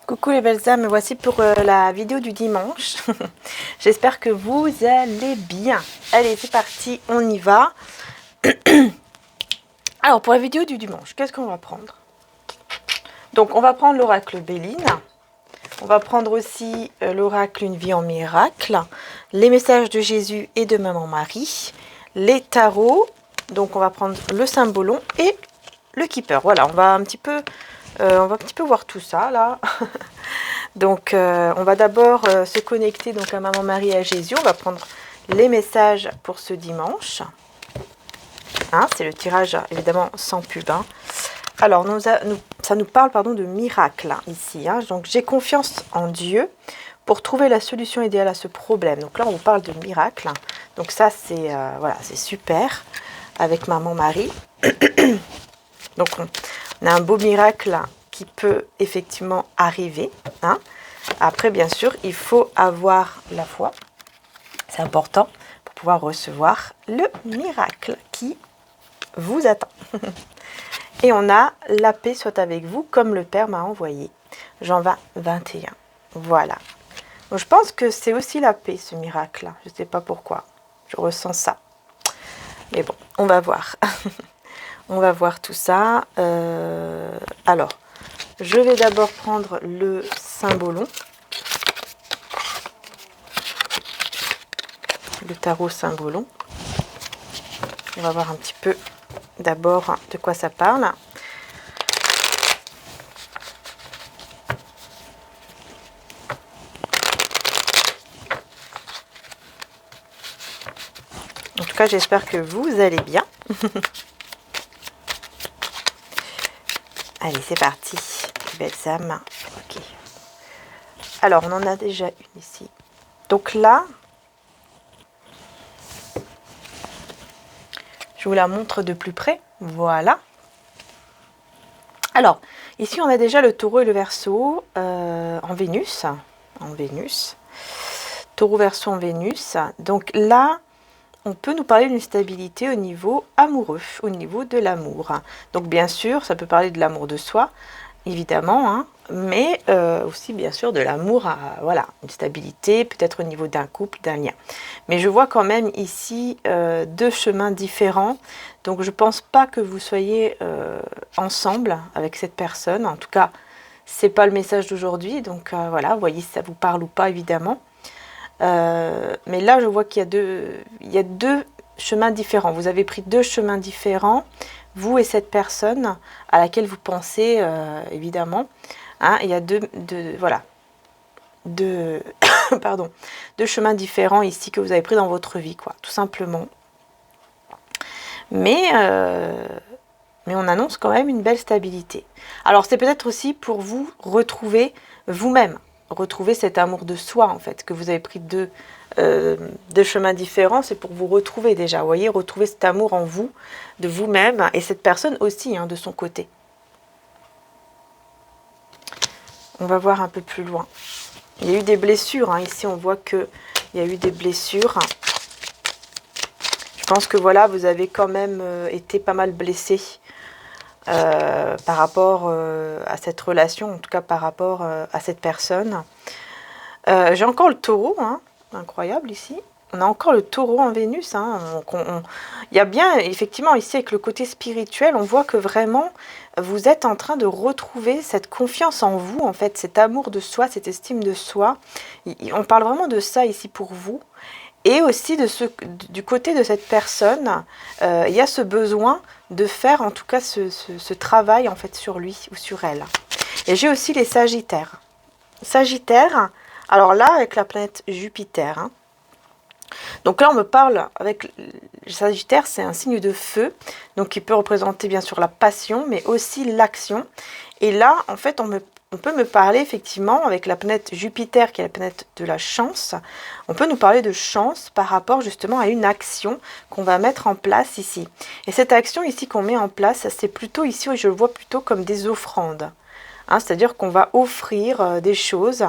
Coucou les belles âmes, me voici pour la vidéo du dimanche. J'espère que vous allez bien. Allez, c'est parti, on y va. Alors, pour la vidéo du dimanche, qu'est-ce qu'on va prendre? Donc, on va prendre l'oracle Béline. On va prendre aussi l'oracle Une vie en miracle. Les messages de Jésus et de Maman Marie. Les tarots. Donc, on va prendre le symbolon et le keeper. Voilà, on va un petit peu voir tout ça, là. Donc, on va d'abord se connecter donc, à Maman Marie et à Jésus. On va prendre les messages pour ce dimanche. Hein, c'est le tirage, évidemment, sans pub. Hein. Alors, ça nous parle de miracle, hein, ici. Hein. Donc, j'ai confiance en Dieu pour trouver la solution idéale à ce problème. Donc là, on vous parle de miracle. Donc ça, c'est voilà, c'est super avec Maman Marie. Donc, on a un beau miracle qui peut effectivement arriver. Hein. Après, bien sûr, il faut avoir la foi. C'est important pour pouvoir recevoir le miracle qui vous attend. Et on a la paix soit avec vous, comme le Père m'a envoyé. Jean 20, 21. Voilà. Donc, je pense que c'est aussi la paix, ce miracle. Je ne sais pas pourquoi. Je ressens ça. Mais bon, on va voir. On va voir tout ça. Alors, je vais d'abord prendre le symbolon. Le tarot symbolon. On va voir un petit peu d'abord de quoi ça parle. En tout cas, j'espère que vous allez bien. Allez, c'est parti, belles âmes. Ok. Alors, on en a déjà une ici. Donc là, je vous la montre de plus près. Voilà. Alors, ici, on a déjà le taureau et le verseau en Vénus. En Vénus. Taureau, verseau en Vénus. Donc là, on peut nous parler d'une stabilité au niveau amoureux, au niveau de l'amour. Donc bien sûr, ça peut parler de l'amour de soi, évidemment, hein, mais aussi bien sûr de l'amour à voilà, une stabilité, peut-être au niveau d'un couple, d'un lien. Mais je vois quand même ici deux chemins différents, donc je ne pense pas que vous soyez ensemble avec cette personne. En tout cas, ce n'est pas le message d'aujourd'hui, donc voilà, vous voyez si ça vous parle ou pas, évidemment. Mais là, je vois qu'il y a deux chemins différents. Vous avez pris deux chemins différents, vous et cette personne à laquelle vous pensez, évidemment. Hein, il y a pardon, deux chemins différents ici que vous avez pris dans votre vie, quoi, tout simplement. Mais on annonce quand même une belle stabilité. Alors, c'est peut-être aussi pour vous retrouver vous-même. Retrouver cet amour de soi, en fait, que vous avez pris deux chemins différents, c'est pour vous retrouver déjà, vous voyez, retrouver cet amour en vous, de vous-même, et cette personne aussi, hein, de son côté. On va voir un peu plus loin. Il y a eu des blessures, hein. Ici on voit qu'il y a eu des blessures. Je pense que voilà, vous avez quand même été pas mal blessé par rapport à cette relation, en tout cas par rapport à cette personne. J'ai encore le taureau, hein, incroyable ici. On a encore le taureau en Vénus. Hein, il y a bien, effectivement, ici avec le côté spirituel, on voit que vraiment, vous êtes en train de retrouver cette confiance en vous, en fait, cet amour de soi, cette estime de soi. On parle vraiment de ça ici pour vous. Et aussi du côté de cette personne, il y a ce besoin de faire en tout cas ce travail en fait sur lui ou sur elle. Et j'ai aussi les Sagittaires. Sagittaire, alors là avec la planète Jupiter. Hein. Donc là on me parle avec le Sagittaire, c'est un signe de feu, donc qui peut représenter bien sûr la passion, mais aussi l'action. Et là en fait on peut me parler effectivement avec la planète Jupiter qui est la planète de la chance. On peut nous parler de chance par rapport justement à une action qu'on va mettre en place ici. Et cette action ici qu'on met en place, c'est plutôt ici, je le vois plutôt comme des offrandes. Hein, c'est-à-dire qu'on va offrir des choses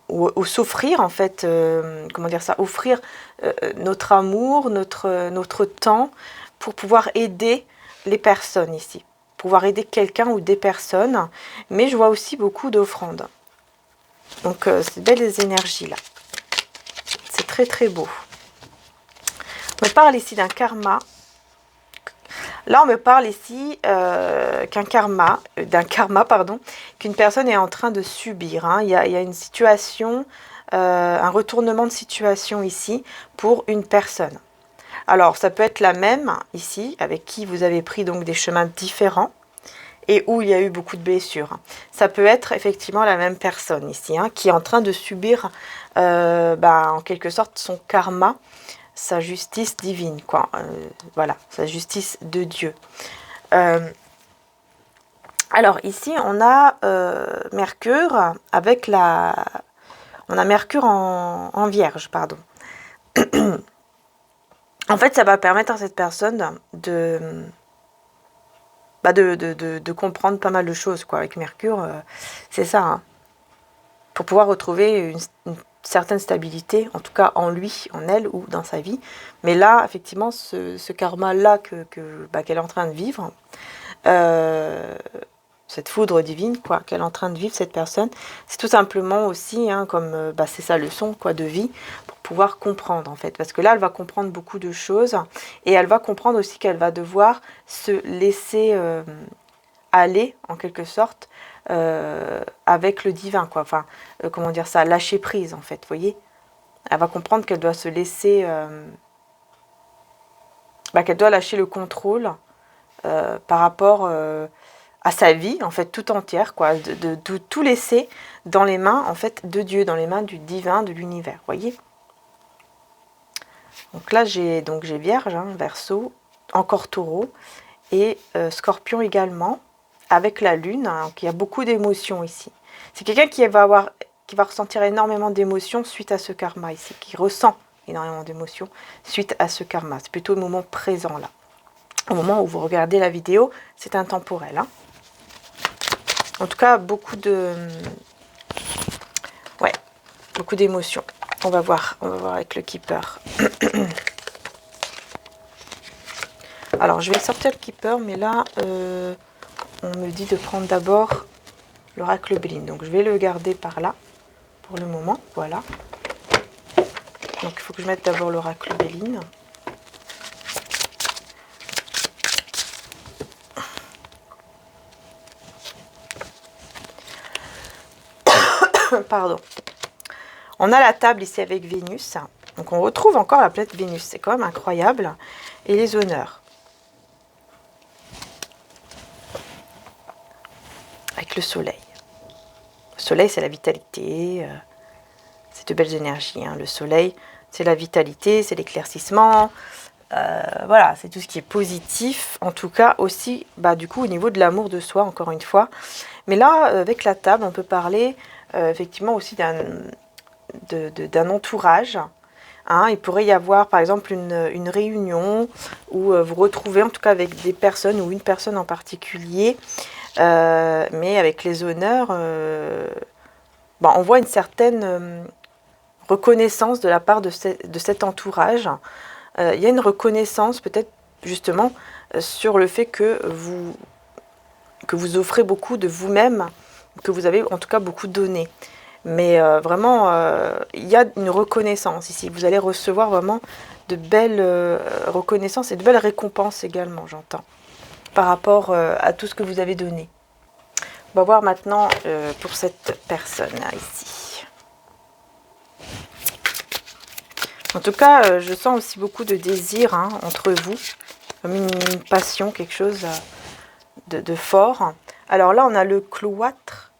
ou s'offrir en fait, comment dire ça, offrir notre amour, notre temps pour pouvoir aider les personnes ici. pouvoir aider quelqu'un ou des personnes. Mais je vois aussi beaucoup d'offrandes. Donc, c'est belles énergies là. C'est très très beau. On me parle ici d'un karma. Là, on me parle ici d'un karma, pardon, qu'une personne est en train de subir. Hein. Il y a une situation, un retournement de situation ici pour une personne. Alors, ça peut être la même ici, avec qui vous avez pris donc des chemins différents et où il y a eu beaucoup de blessures. Ça peut être effectivement la même personne ici, hein, qui est en train de subir en quelque sorte son karma, sa justice divine, quoi. Voilà, sa justice de Dieu. Alors ici, on a Mercure avec la... On a Mercure en Vierge, pardon. En fait, ça va permettre à cette personne de comprendre pas mal de choses, quoi. Avec Mercure, c'est ça, hein. Pour pouvoir retrouver une certaine stabilité, en tout cas en lui, en elle ou dans sa vie. Mais là, effectivement, ce karma-là qu'elle est en train de vivre, cette foudre divine, quoi, qu'elle est en train de vivre, cette personne, c'est tout simplement aussi, hein, comme c'est sa leçon, quoi, de vie, pour pouvoir comprendre, en fait. Parce que là, elle va comprendre beaucoup de choses, et elle va comprendre aussi qu'elle va devoir se laisser aller, en quelque sorte, avec le divin, quoi. Enfin, comment dire ça, lâcher prise, en fait, vous voyez. Elle va comprendre qu'elle doit se laisser... qu'elle doit lâcher le contrôle par rapport à sa vie, en fait, tout entière, quoi. De tout laisser dans les mains, en fait, de Dieu, dans les mains du divin, de l'univers, vous voyez. Donc là, j'ai Vierge, hein, Verseau, encore Taureau, et Scorpion également, avec la Lune, hein, donc il y a beaucoup d'émotions ici. C'est quelqu'un qui va ressentir énormément d'émotions suite à ce karma ici, qui ressent énormément d'émotions suite à ce karma. C'est plutôt le moment présent là. Au moment où vous regardez la vidéo, c'est intemporel. Hein. En tout cas, beaucoup d'émotions. On va voir avec le Keeper. Alors, je vais sortir le Keeper, mais là, on me dit de prendre d'abord l'oracle Béline. Donc, je vais le garder par là, pour le moment. Voilà. Donc, il faut que je mette d'abord l'oracle Béline. Pardon. On a la table ici avec Vénus. Donc, on retrouve encore la planète Vénus. C'est quand même incroyable. Et les honneurs. Avec le soleil. Le soleil, c'est la vitalité. C'est de belles énergies. Hein. Le soleil, c'est la vitalité, c'est l'éclaircissement. Voilà, c'est tout ce qui est positif. En tout cas, aussi, du coup, au niveau de l'amour de soi, encore une fois. Mais là, avec la table, on peut parler effectivement aussi d'un entourage. Hein. Il pourrait y avoir, par exemple, une réunion où vous retrouvez, en tout cas avec des personnes ou une personne en particulier, mais avec les honneurs, on voit une certaine reconnaissance de la part de cet entourage. Il y a une reconnaissance peut-être justement sur le fait que vous offrez beaucoup de vous-même, que vous avez en tout cas beaucoup donné. Mais vraiment, il y a une reconnaissance ici. Vous allez recevoir vraiment de belles reconnaissances et de belles récompenses également, j'entends, par rapport à tout ce que vous avez donné. On va voir maintenant pour cette personne ici. En tout cas, je sens aussi beaucoup de désir entre vous, comme une passion, quelque chose de fort. Alors là, on a le cloître.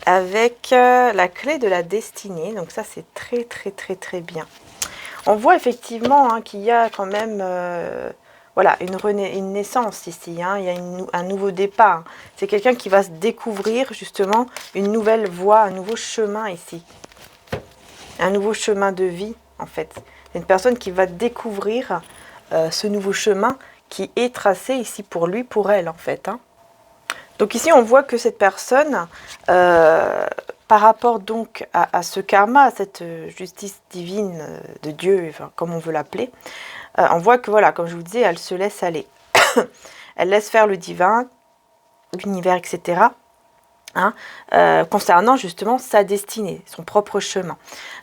Avec la clé de la destinée. Donc ça, c'est très, très, très, très bien. On voit effectivement qu'il y a quand même une naissance ici. Hein. Il y a un nouveau départ. C'est quelqu'un qui va se découvrir justement une nouvelle voie, un nouveau chemin ici. Un nouveau chemin de vie, en fait. C'est une personne qui va découvrir ce nouveau chemin qui est tracé ici pour lui, pour elle, en fait. Hein. Donc ici, on voit que cette personne par rapport donc à ce karma, à cette justice divine de Dieu, enfin, comme on veut l'appeler, on voit que voilà, comme je vous disais, elle se laisse aller. Elle laisse faire le divin, l'univers, etc. Hein, concernant justement sa destinée, son propre chemin.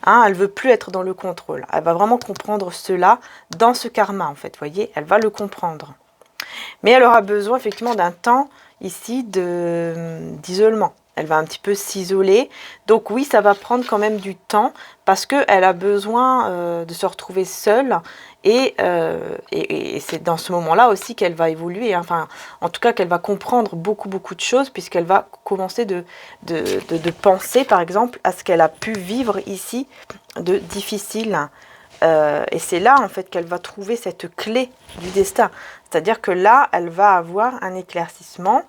Hein, elle ne veut plus être dans le contrôle. Elle va vraiment comprendre cela dans ce karma, en fait. Vous voyez, elle va le comprendre. Mais elle aura besoin effectivement d'un temps ici d'isolement. Elle va un petit peu s'isoler. Donc oui, ça va prendre quand même du temps parce qu'elle a besoin de se retrouver seule. Et c'est dans ce moment-là aussi qu'elle va évoluer. Hein. Enfin, en tout cas, qu'elle va comprendre beaucoup, beaucoup de choses puisqu'elle va commencer de penser, par exemple, à ce qu'elle a pu vivre ici de difficile. Et c'est là, en fait, qu'elle va trouver cette clé du destin. C'est-à-dire que là, elle va avoir un éclaircissement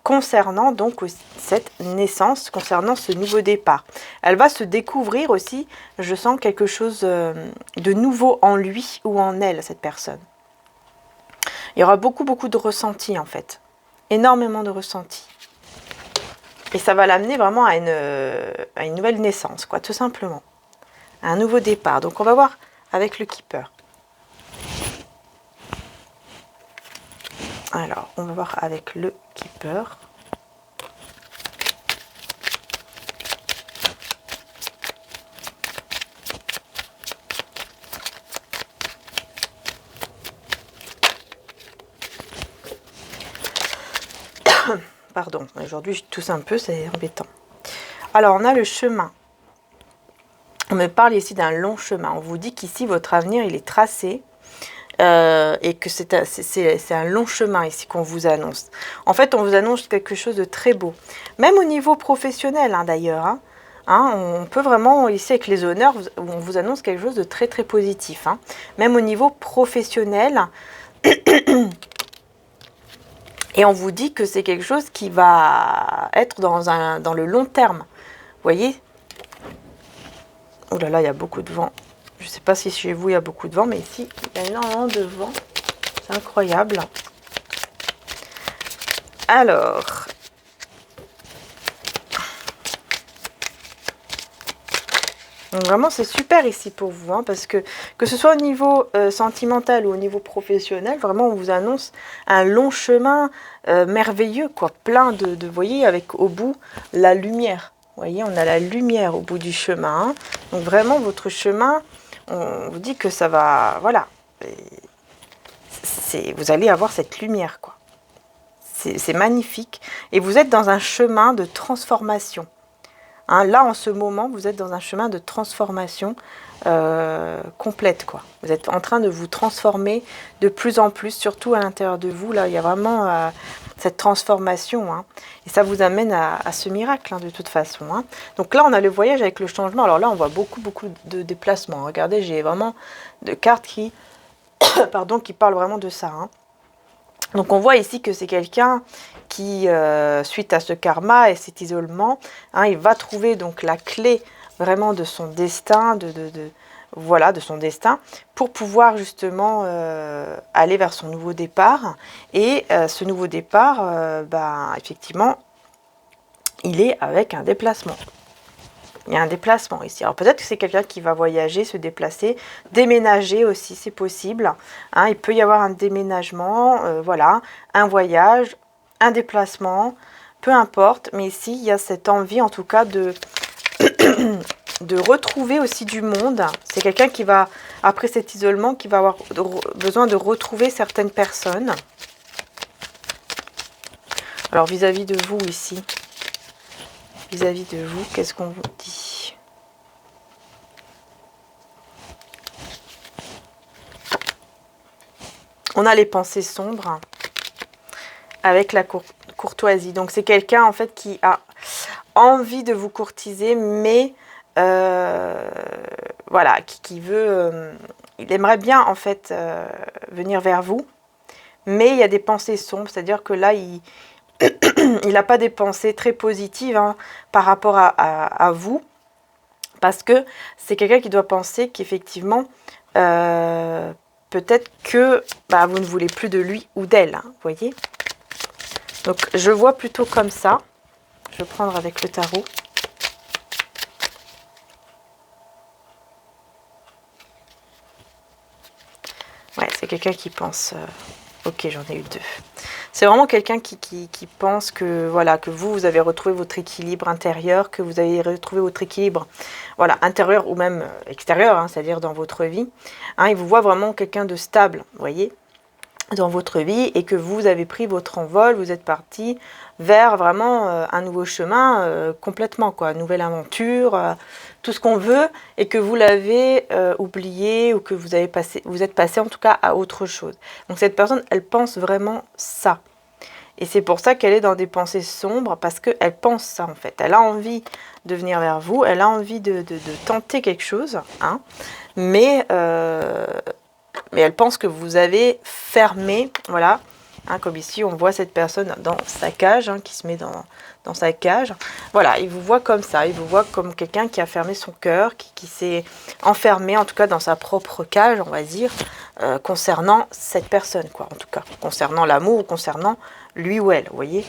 concernant donc aussi cette naissance, concernant ce nouveau départ. Elle va se découvrir aussi, je sens quelque chose de nouveau en lui ou en elle, cette personne. Il y aura beaucoup, beaucoup de ressentis, en fait. Énormément de ressentis. Et ça va l'amener vraiment à une nouvelle naissance, quoi, tout simplement. À un nouveau départ. Donc, on va voir avec le Keeper. Alors, on va voir avec le Keeper. Pardon, aujourd'hui je tousse un peu, c'est embêtant. Alors, on a le chemin. On me parle ici d'un long chemin. On vous dit qu'ici, votre avenir, il est tracé. Et que c'est un long chemin ici qu'on vous annonce. En fait, on vous annonce quelque chose de très beau. Même au niveau professionnel, hein, d'ailleurs. On peut vraiment, ici avec les honneurs, on vous annonce quelque chose de très très positif. Hein. Même au niveau professionnel. Et on vous dit que c'est quelque chose qui va être dans le long terme. Vous voyez ? Oh là là, il y a beaucoup de vent. Je ne sais pas si chez vous il y a beaucoup de vent, mais ici, il y a énormément de vent. C'est incroyable. Alors, donc vraiment, c'est super ici pour vous, hein, parce que ce soit au niveau sentimental ou au niveau professionnel, vraiment, on vous annonce un long chemin merveilleux, quoi, plein de, vous voyez, avec au bout, la lumière. Vous voyez, on a la lumière au bout du chemin. Hein. Donc vraiment, votre chemin, on vous dit que ça va, voilà, vous allez avoir cette lumière, quoi. C'est magnifique. Et vous êtes dans un chemin de transformation. Hein, là, en ce moment, vous êtes dans un chemin de transformation complète, quoi. Vous êtes en train de vous transformer de plus en plus, surtout à l'intérieur de vous. Là, il y a vraiment cette transformation. Hein, et ça vous amène à ce miracle, hein, de toute façon. Hein. Donc là, on a le voyage avec le changement. Alors là, on voit beaucoup, beaucoup de déplacements. Regardez, j'ai vraiment de cartes qui, pardon, qui parlent vraiment de ça. Hein. Donc on voit ici que c'est quelqu'un qui, suite à ce karma et cet isolement, hein, il va trouver donc la clé vraiment de son destin, voilà, de son destin, pour pouvoir justement aller vers son nouveau départ. Et ce nouveau départ, effectivement, il est avec un déplacement. Il y a un déplacement ici. Alors peut-être que c'est quelqu'un qui va voyager, se déplacer, déménager aussi, c'est possible. Hein, il peut y avoir un déménagement, voilà, un voyage, un déplacement, peu importe. Mais ici, il y a cette envie en tout cas de retrouver aussi du monde. C'est quelqu'un qui va, après cet isolement, qui va avoir besoin de retrouver certaines personnes. Alors vis-à-vis de vous ici, vis-à-vis de vous, qu'est-ce qu'on vous dit? On a les pensées sombres avec la courtoisie. Donc c'est quelqu'un en fait qui a envie de vous courtiser, mais voilà, qui veut, il aimerait bien en fait venir vers vous, mais il y a des pensées sombres, c'est-à-dire que là il n'a pas des pensées très positives, hein, par rapport à vous, parce que c'est quelqu'un qui doit penser qu'effectivement, peut-être que vous ne voulez plus de lui ou d'elle, hein, vous voyez. Donc je vois plutôt comme ça. Je vais prendre avec le tarot. C'est quelqu'un qui pense... ok, j'en ai eu deux. C'est vraiment quelqu'un qui pense que, voilà, que vous avez retrouvé votre équilibre intérieur, que vous avez retrouvé votre équilibre, voilà, intérieur ou même extérieur, hein, c'est-à-dire dans votre vie. Hein, il vous voit vraiment quelqu'un de stable, vous voyez, dans votre vie, et que vous avez pris votre envol, vous êtes parti vers vraiment un nouveau chemin, complètement, quoi, une nouvelle aventure, tout ce qu'on veut, et que vous l'avez oublié, ou que vous êtes passé en tout cas à autre chose. Donc cette personne, elle pense vraiment ça. Et c'est pour ça qu'elle est dans des pensées sombres, parce qu'elle pense ça en fait. Elle a envie de venir vers vous, elle a envie de tenter quelque chose, hein, mais elle pense que vous avez fermé, voilà, hein, comme ici on voit cette personne dans sa cage, hein, qui se met dans sa cage. Voilà, il vous voit comme ça, il vous voit comme quelqu'un qui a fermé son cœur, qui s'est enfermé en tout cas dans sa propre cage, on va dire, concernant cette personne, quoi, en tout cas, concernant l'amour, ou concernant lui ou elle, vous voyez.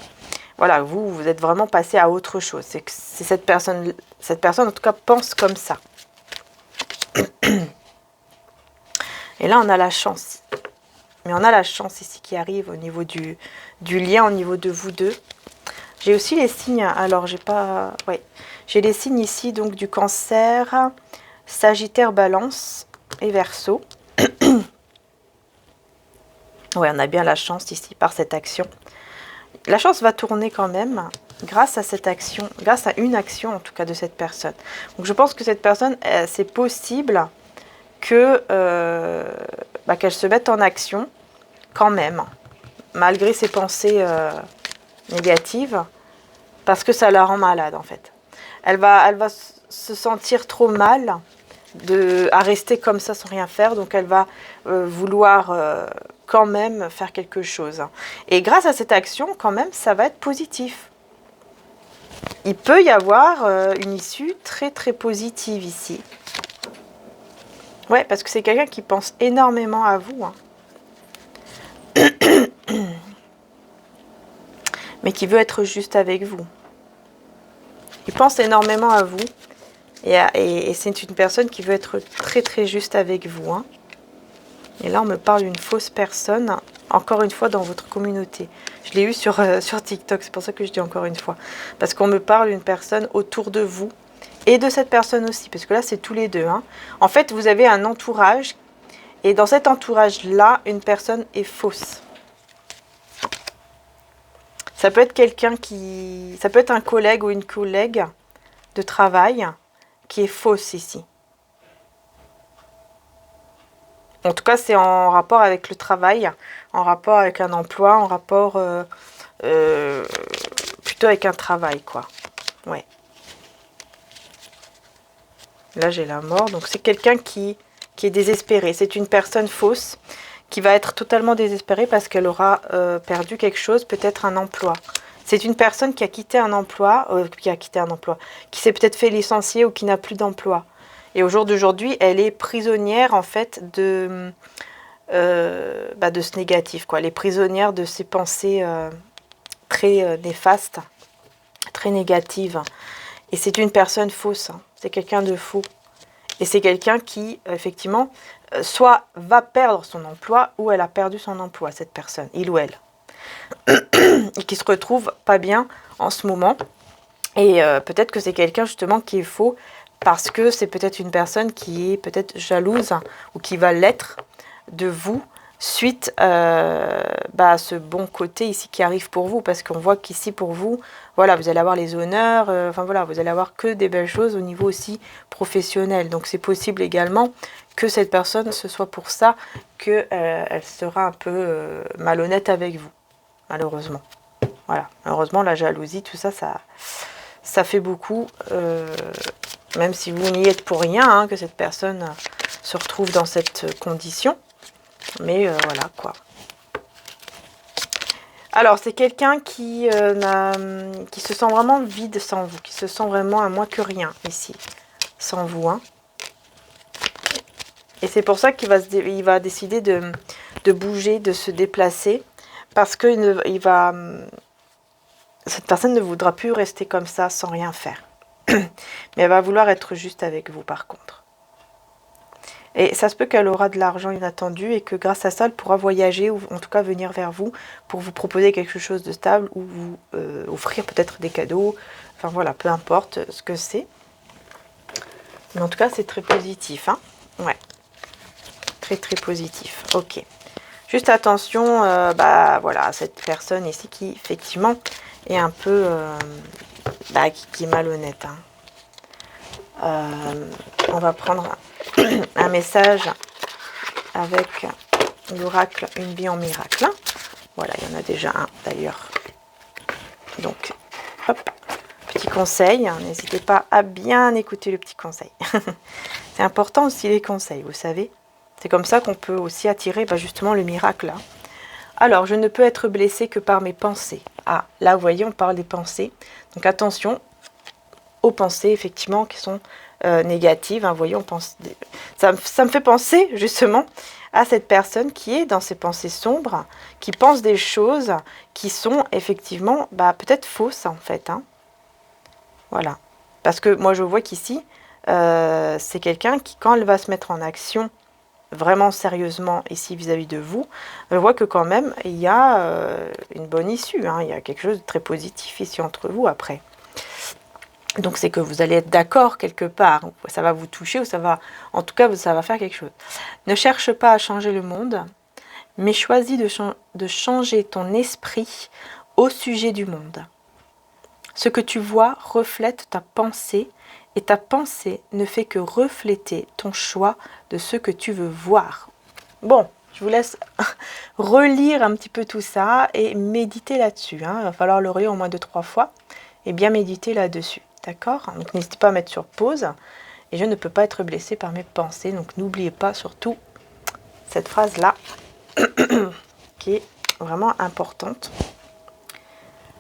Voilà, vous êtes vraiment passé à autre chose. C'est cette personne en tout cas pense comme ça. Et là, on a la chance. Mais on a la chance ici qui arrive au niveau du lien, au niveau de vous deux. J'ai aussi les signes, alors j'ai pas... Ouais, j'ai les signes ici, donc du Cancer, Sagittaire, Balance et Verseau. Ouais, on a bien la chance ici par cette action. La chance va tourner quand même grâce à cette action, grâce à une action en tout cas de cette personne. Donc je pense que cette personne, c'est possible que qu'elle se mette en action quand même, malgré ses pensées négatives, parce que ça la rend malade en fait. Elle va se sentir trop mal à rester comme ça sans rien faire, donc elle va vouloir quand même faire quelque chose. Et grâce à cette action, quand même, ça va être positif. Il peut y avoir une issue très très positive ici. Ouais, parce que c'est quelqu'un qui pense énormément à vous. Hein. Mais qui veut être juste avec vous. Il pense énormément à vous. Et c'est une personne qui veut être très très juste avec vous. Hein. Et là, on me parle d'une fausse personne, encore une fois, dans votre communauté. Je l'ai eu sur TikTok, c'est pour ça que je dis encore une fois. Parce qu'on me parle d'une personne autour de vous, et de cette personne aussi, parce que là, c'est tous les deux. Hein. En fait, vous avez un entourage, et dans cet entourage-là, une personne est fausse. Ça peut être quelqu'un qui... Ça peut être un collègue ou une collègue de travail qui est fausse ici. En tout cas, c'est en rapport avec le travail, en rapport avec un emploi, en rapport plutôt avec un travail, quoi. Ouais. Là, j'ai la mort. Donc, c'est quelqu'un qui est désespéré. C'est une personne fausse qui va être totalement désespérée parce qu'elle aura perdu quelque chose, peut-être un emploi. C'est une personne qui a quitté un emploi, qui s'est peut-être fait licencier ou qui n'a plus d'emploi. Et au jour d'aujourd'hui, elle est prisonnière, en fait, de ce négatif, quoi. Elle est prisonnière de ses pensées très néfastes, très négatives. Et c'est une personne fausse. Hein. C'est quelqu'un de faux. Et c'est quelqu'un qui, effectivement, soit va perdre son emploi, ou elle a perdu son emploi, cette personne, il ou elle. Et qui se retrouve pas bien en ce moment. Et peut-être que c'est quelqu'un, justement, qui est faux, parce que c'est peut-être une personne qui est peut-être jalouse ou qui va l'être de vous suite à ce bon côté ici qui arrive pour vous. Parce qu'on voit qu'ici pour vous, voilà, vous allez avoir les honneurs, vous allez avoir que des belles choses au niveau aussi professionnel. Donc c'est possible également que cette personne, ce soit pour ça qu'elle sera un peu malhonnête avec vous, malheureusement. Voilà, malheureusement la jalousie, tout ça, ça fait beaucoup... même si vous n'y êtes pour rien, hein, que cette personne se retrouve dans cette condition. Mais voilà, quoi. Alors, c'est quelqu'un qui se sent vraiment vide sans vous, qui se sent vraiment à moins que rien, ici, sans vous. Hein. Et c'est pour ça qu'il va décider de bouger, de se déplacer, parce que cette personne ne voudra plus rester comme ça, sans rien faire. Mais elle va vouloir être juste avec vous, par contre. Et ça se peut qu'elle aura de l'argent inattendu et que grâce à ça, elle pourra voyager ou en tout cas venir vers vous pour vous proposer quelque chose de stable ou vous offrir peut-être des cadeaux. Enfin voilà, peu importe ce que c'est. Mais en tout cas, c'est très positif. Hein, ouais. Très très positif. Ok. Juste attention, voilà, cette personne ici qui effectivement est un peu, qui est malhonnête. Hein. On va prendre un message avec l'oracle Une vie en miracle. Voilà, il y en a déjà un d'ailleurs. Donc, hop, petit conseil. N'hésitez pas à bien écouter le petit conseil. C'est important aussi les conseils, vous savez. C'est comme ça qu'on peut aussi attirer justement le miracle. Hein. Alors, je ne peux être blessée que par mes pensées. Ah, là, vous voyez, on parle des pensées. Donc, attention aux pensées, effectivement, qui sont négatives. Hein. Vous voyez, on pense... ça me fait penser, justement, à cette personne qui est dans ses pensées sombres, qui pense des choses qui sont, effectivement, peut-être fausses, en fait. Hein. Voilà. Parce que moi, je vois qu'ici, c'est quelqu'un qui, quand elle va se mettre en action, vraiment sérieusement ici vis-à-vis de vous, je vois que quand même il y a une bonne issue, hein, il y a quelque chose de très positif ici entre vous après. Donc c'est que vous allez être d'accord quelque part, ça va vous toucher ou ça va, en tout cas ça va faire quelque chose. Ne cherche pas à changer le monde, mais choisis de changer ton esprit au sujet du monde. Ce que tu vois reflète ta pensée et ta pensée ne fait que refléter ton choix de ce que tu veux voir. Bon, je vous laisse relire un petit peu tout ça et méditer là-dessus. Hein. Il va falloir le relire au moins 2-3 fois et bien méditer là-dessus. D'accord? Donc n'hésitez pas à mettre sur pause. Et je ne peux pas être blessée par mes pensées. Donc n'oubliez pas surtout cette phrase-là qui est vraiment importante.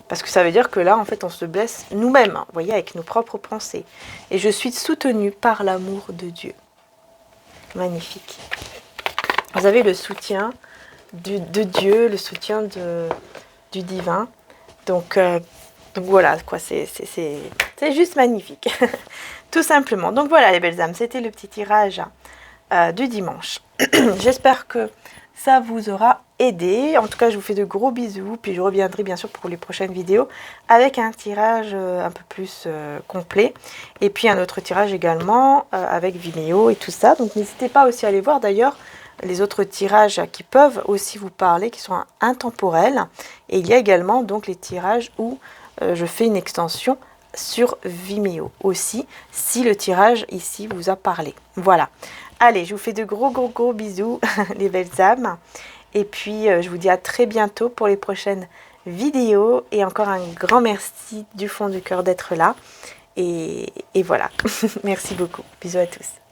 Parce que ça veut dire que là, en fait, on se blesse nous-mêmes, hein, vous voyez, avec nos propres pensées. Et je suis soutenue par l'amour de Dieu. Magnifique. Vous avez le soutien de Dieu, le soutien du divin. Donc voilà, quoi, c'est juste magnifique. Tout simplement. Donc voilà, les belles âmes, c'était le petit tirage du dimanche. J'espère que ça vous aura aidé. En tout cas, je vous fais de gros bisous. Puis je reviendrai bien sûr pour les prochaines vidéos avec un tirage un peu plus complet. Et puis un autre tirage également avec Vimeo et tout ça. Donc n'hésitez pas aussi à aller voir d'ailleurs les autres tirages qui peuvent aussi vous parler, qui sont intemporels. Et il y a également donc les tirages où je fais une extension sur Vimeo aussi, si le tirage ici vous a parlé. Voilà. Allez, je vous fais de gros bisous, les belles âmes. Et puis, je vous dis à très bientôt pour les prochaines vidéos. Et encore un grand merci du fond du cœur d'être là. Et voilà. Merci beaucoup. Bisous à tous.